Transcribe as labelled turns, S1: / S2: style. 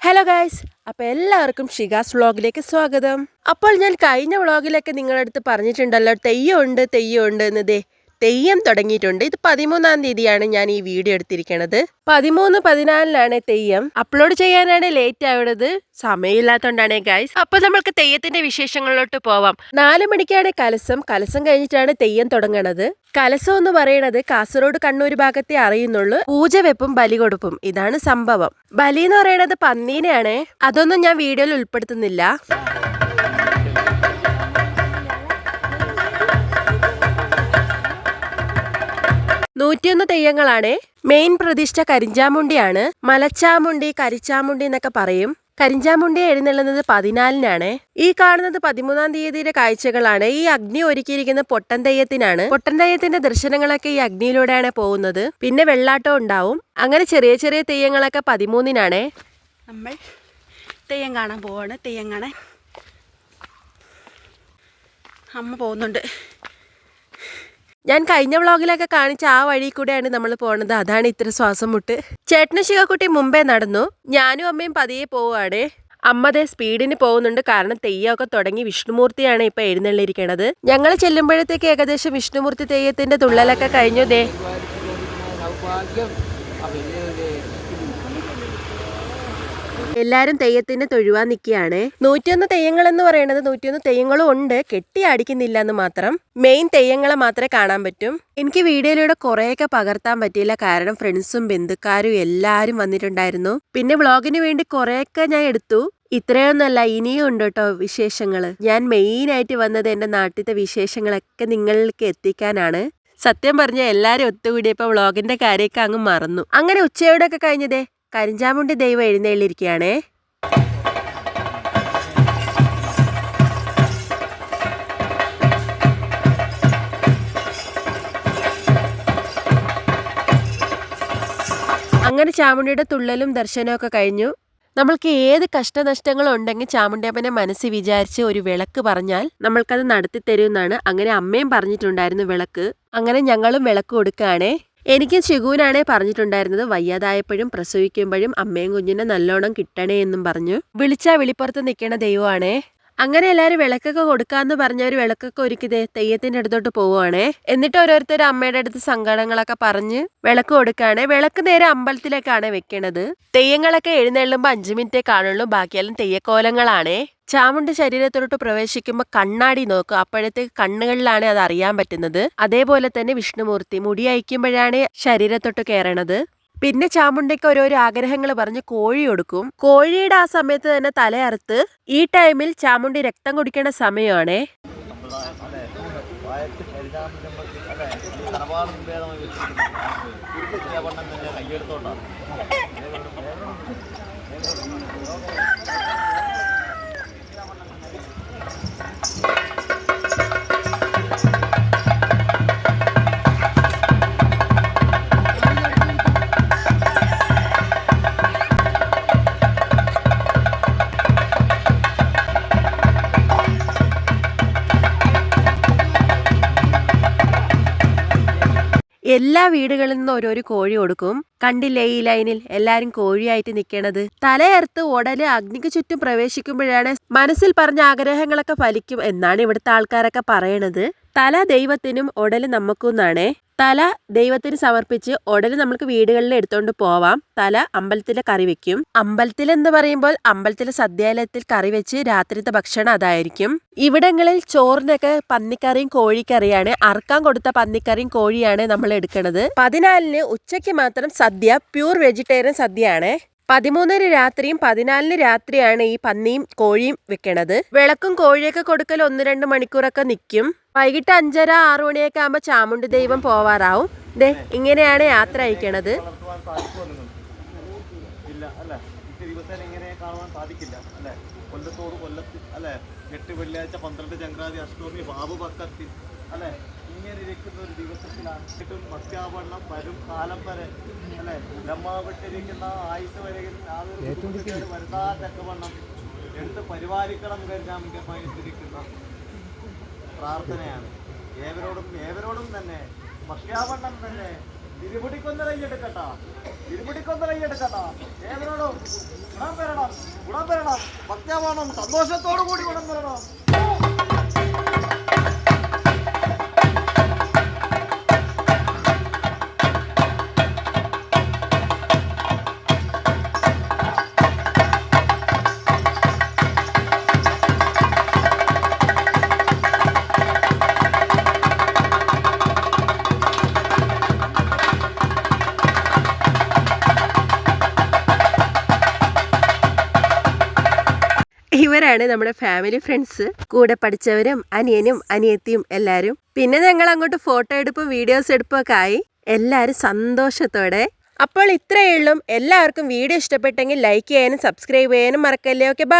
S1: Hello guys, അപ്പോൾ എല്ലാവർക്കും ഷിഗാസ് വ്ളോഗിലേക്ക് സ്വാഗതം. അപ്പോൾ ഞാൻ കഴിഞ്ഞ വ്ളോഗിലൊക്കെ നിങ്ങളുടെ അടുത്ത് പറഞ്ഞിട്ടുണ്ടല്ലോ തെയ്യമുണ്ട് എന്ന്. തെയ്യം തുടങ്ങിയിട്ടുണ്ട്. ഇത് 13-ാം തീയതിയാണ് ഞാൻ ഈ വീഡിയോ എടുത്തിരിക്കുന്നത്. 13-14 തെയ്യം. അപ്ലോഡ് ചെയ്യാനാണ് ലേറ്റ് ആവുന്നത്, സമയമില്ലാത്തതുകൊണ്ടാണ് ഗൈസ്. അപ്പോൾ നമ്മൾക്ക് തെയ്യത്തിന്റെ വിശേഷങ്ങളിലോട്ട് പോവാം. 4 മണിക്കാണ് കലസം കഴിഞ്ഞിട്ടാണ് തെയ്യം തുടങ്ങണത്. കലസം എന്ന് പറയുന്നത് കാസർഗോഡ് കണ്ണൂർ ഭാഗത്തെ അറിയുന്നുള്ളൂ. പൂജ വെപ്പും ബലി കൊടുപ്പും, ഇതാണ് സംഭവം. ബലി എന്ന് പറയുന്നത് പന്നീനെയാണ്. അതൊന്നും ഞാൻ വീഡിയോയിൽ ഉൾപ്പെടുത്തുന്നില്ല. 101 തെയ്യങ്ങളാണ്. മെയിൻ പ്രതിഷ്ഠ കരിഞ്ചാമുണ്ടിയാണ്. മലച്ചാമുണ്ടി, കരിച്ചാമുണ്ടി എന്നൊക്കെ പറയും. കരിഞ്ചാമുണ്ടി എഴുന്നള്ളുന്നത് 14-നാണ്. ഈ കാണുന്നത് 13-ാം തീയതിയുടെ കാഴ്ചകളാണ്. ഈ അഗ്നി ഒരുക്കിയിരിക്കുന്ന പൊട്ടൻ തെയ്യത്തിനാണ്. പൊട്ടൻ തെയ്യത്തിന്റെ ദർശനങ്ങളൊക്കെ ഈ അഗ്നിയിലൂടെയാണ് പോകുന്നത്. പിന്നെ വെള്ളാട്ടം ഉണ്ടാവും. അങ്ങനെ ചെറിയ ചെറിയ തെയ്യങ്ങളൊക്കെ 13-നാണ്.
S2: നമ്മൾ തെയ്യം കാണാൻ പോവാണ്. തെയ്യം കാണാൻ അമ്മ പോകുന്നുണ്ട്.
S1: ഞാൻ കഴിഞ്ഞ വ്ളോഗിലൊക്കെ കാണിച്ച ആ വഴി കൂടെയാണ് നമ്മൾ പോണത്. അതാണ് ഇത്ര ശ്വാസം മുട്ട്. ചേട്ടനും ശിവക്കുട്ടി മുമ്പേ നടന്നു. ഞാനും അമ്മയും പതിയെ പോവാണ്. അമ്മ ദേ സ്പീഡിന് പോകുന്നുണ്ട്, കാരണം തെയ്യമൊക്കെ തുടങ്ങി. വിഷ്ണുമൂർത്തിയാണ് ഇപ്പൊ എഴുന്നള്ളിരിക്കണത്. ഞങ്ങൾ ചെല്ലുമ്പോഴത്തേക്ക് ഏകദേശം വിഷ്ണുമൂർത്തി തെയ്യത്തിന്റെ തുള്ളലൊക്കെ കഴിഞ്ഞു. ദേ എല്ലാരും തെയ്യത്തിന് തൊഴുവാൻ നിൽക്കുകയാണ്. 101 തെയ്യങ്ങൾ എന്ന് പറയുന്നത് 101 തെയ്യങ്ങളും ഉണ്ട്, കെട്ടിയാടിക്കുന്നില്ല എന്ന് മാത്രം. മെയിൻ തെയ്യങ്ങളെ മാത്രമേ കാണാൻ പറ്റും. എനിക്ക് വീഡിയോയിലൂടെ കുറേയൊക്കെ പകർത്താൻ പറ്റിയില്ല, കാരണം ഫ്രണ്ട്സും ബന്ധുക്കാരും എല്ലാരും വന്നിട്ടുണ്ടായിരുന്നു. പിന്നെ വ്ളോഗിന് വേണ്ടി കുറേയൊക്കെ ഞാൻ എടുത്തു. ഇത്രയൊന്നല്ല, ഇനിയും ഉണ്ട് കേട്ടോ വിശേഷങ്ങള്. ഞാൻ മെയിൻ ആയിട്ട് വന്നത് എന്റെ നാട്ടിലത്തെ വിശേഷങ്ങളൊക്കെ നിങ്ങൾക്ക് എത്തിക്കാനാണ്. സത്യം പറഞ്ഞ എല്ലാരും ഒത്തുകൂടിയപ്പോ വ്ളോഗിന്റെ കാര്യമൊക്കെ അങ്ങ് മറന്നു. അങ്ങനെ ഉച്ചയോടൊക്കെ കഴിഞ്ഞതേ കരിഞ്ചാമുണ്ടി ദൈവം എഴുന്നള്ളിയിരിക്കുകയാണേ. അങ്ങനെ ചാമുണ്ടിയുടെ തുള്ളലും ദർശനമൊക്കെ കഴിഞ്ഞു. നമ്മൾക്ക് ഏത് കഷ്ടനഷ്ടങ്ങളും ഉണ്ടെങ്കിൽ ചാമുണ്ടിയപ്പനെ മനസ്സിൽ വിചാരിച്ച് ഒരു വിളക്ക് പറഞ്ഞാൽ നമ്മൾക്കത് നടത്തി തരുമെന്നാണ്. അങ്ങനെ അമ്മയും പറഞ്ഞിട്ടുണ്ടായിരുന്നു വിളക്ക്. അങ്ങനെ ഞങ്ങളും വിളക്ക് കൊടുക്കുകയാണേ. എനിക്കും ശിഖുവിനാണേ പറഞ്ഞിട്ടുണ്ടായിരുന്നത്, വയ്യാതായപ്പോഴും പ്രസവിക്കുമ്പോഴും അമ്മയും കുഞ്ഞിനെ നല്ലോണം കിട്ടണേ എന്നും പറഞ്ഞു. വിളിച്ചാ വിളിപ്പുറത്ത് നിൽക്കണ ദൈവമാണേ. അങ്ങനെ എല്ലാവരും വിളക്കൊക്കെ കൊടുക്കാന്ന് പറഞ്ഞവർ വിളക്കൊക്കെ ഒരുക്കിതേ തെയ്യത്തിന്റെ അടുത്തോട്ട് പോവുകയാണേ. എന്നിട്ട് ഓരോരുത്തർ അമ്മയുടെ അടുത്ത് സങ്കടങ്ങളൊക്കെ പറഞ്ഞ് വിളക്ക് കൊടുക്കുകയാണേ. വിളക്ക് നേരെ അമ്പലത്തിലേക്കാണ് വെക്കണത്. തെയ്യങ്ങളൊക്കെ എഴുന്നള്ളുമ്പോൾ 5 മിനിറ്റേ കാണുള്ളൂ, ബാക്കിയെല്ലാം തെയ്യക്കോലങ്ങളാണേ. ചാമുണ്ടി ശരീരത്തോട്ട് പ്രവേശിക്കുമ്പോൾ കണ്ണാടി നോക്കും, അപ്പോഴത്തേക്ക് കണ്ണുകളിലാണ് അത് അറിയാൻ പറ്റുന്നത്. അതേപോലെ തന്നെ വിഷ്ണുമൂർത്തി മുടി അയക്കുമ്പോഴാണ് ശരീരത്തോട്ട് കയറണത്. പിന്നെ ചാമുണ്ടിക്ക് ഓരോരോ ആഗ്രഹങ്ങൾ പറഞ്ഞ് കോഴി കൊടുക്കും. കോഴിയുടെ ആ സമയത്ത് തന്നെ തലയറുത്ത്, ഈ ടൈമിൽ ചാമുണ്ടി രക്തം കുടിക്കണ സമയമാണേ. എല്ലാ വീടുകളിൽ നിന്നും ഓരോരോ കോഴി കൊടുക്കും. കണ്ടില്ലേ ഈ ലൈനിൽ എല്ലാരും കോഴിയായിട്ട് നിൽക്കണത്. തലയർത്ത് ഉടല് അഗ്നിക്ക് ചുറ്റും പ്രവേശിക്കുമ്പോഴാണ് മനസ്സിൽ പറഞ്ഞ ആഗ്രഹങ്ങളൊക്കെ ഫലിക്കും എന്നാണ് ഇവിടുത്തെ ആൾക്കാരൊക്കെ പറയണത്. തല ദൈവത്തിനും ഉടല് നമുക്കുന്നാണേ. തല ദൈവത്തിന് സമർപ്പിച്ച് ഉടല് നമുക്ക് വീടുകളിൽ എടുത്തോണ്ട് പോവാം. തല അമ്പലത്തിലെ കറി വെക്കും. അമ്പലത്തിൽ എന്ന് പറയുമ്പോൾ അമ്പലത്തിലെ സദ്യാലയത്തിൽ കറി വെച്ച് രാത്രിത്തെ ഭക്ഷണം അതായിരിക്കും. ഇവിടങ്ങളിൽ ചോറിനൊക്കെ പന്നിക്കറിയും കോഴിക്കറിയാണ്. അറക്കാൻ കൊടുത്ത പന്നിക്കറിയും കോഴിയാണ് നമ്മൾ എടുക്കുന്നത്. 14-ന് ഉച്ചയ്ക്ക് മാത്രം സദ്യ, പ്യൂർ വെജിറ്റേറിയൻ സദ്യയാണ്. 13-ന് രാത്രിയും 14-ന് രാത്രിയാണ് ഈ പന്നിയും കോഴിയും വെക്കണത്. വിളക്കും കോഴിയൊക്കെ കൊടുക്കൽ 1-2 മണിക്കൂറൊക്കെ നിൽക്കും. വൈകിട്ട് 5:30-6 മണിയൊക്കെ ആകുമ്പോൾ ചാമുണ്ടി ദൈവം പോവാറാവും. ദേ ഇങ്ങനെയാണ് യാത്ര അയക്കണത്.
S3: വെള്ളിയാഴ്ച 12 ചന്ദ്രാതി അഷ്ടമി ബാബു ഭക്തത്തിൽ അല്ലെ ഇങ്ങനെ ഇരിക്കുന്ന ഒരു ദിവസത്തിലാണ് മത്സ്യാവണ്ണം വരും കാലം വരെ അല്ലെ ബ്രഹ്മാവിട്ടിരിക്കുന്ന ആയുസ് വരെ വരുതാ ചക്കവണ്ണം എടുത്ത് പരിപാലിക്കണം കരുതാമികമായിട്ടിരിക്കുന്ന പ്രാർത്ഥനയാണ്. ഏവരോടും തന്നെ മത്സ്യാവണ്ണം തന്നെ ഇരുപിടിക്കൊന്ന് കൈയ്യെടുക്കട്ടാ, ഇരുപിടിക്കൊന്ന് കൈയ്യെടുക്കട്ടാ. ഏവരോടും ഗുണം വരണം, ഭക്തിയാവണം, സന്തോഷത്തോടു കൂടി ഗുണം വരണം.
S1: ഇവരാണ് നമ്മുടെ ഫാമിലി ഫ്രണ്ട്സ്, കൂടെ പഠിച്ചവരും അനിയനും അനിയത്തിയും എല്ലാവരും. പിന്നെ ഞങ്ങൾ അങ്ങോട്ട് ഫോട്ടോ എടുപ്പും വീഡിയോസ് എടുപ്പും ഒക്കെ ആയി, എല്ലാവരും സന്തോഷത്തോടെ. അപ്പോൾ ഇത്രയേ ഉള്ളൂ. എല്ലാവർക്കും വീഡിയോ ഇഷ്ടപ്പെട്ടെങ്കിൽ ലൈക്ക് ചെയ്യാനും സബ്സ്ക്രൈബ് ചെയ്യാനും മറക്കല്ലേ. Okay, by.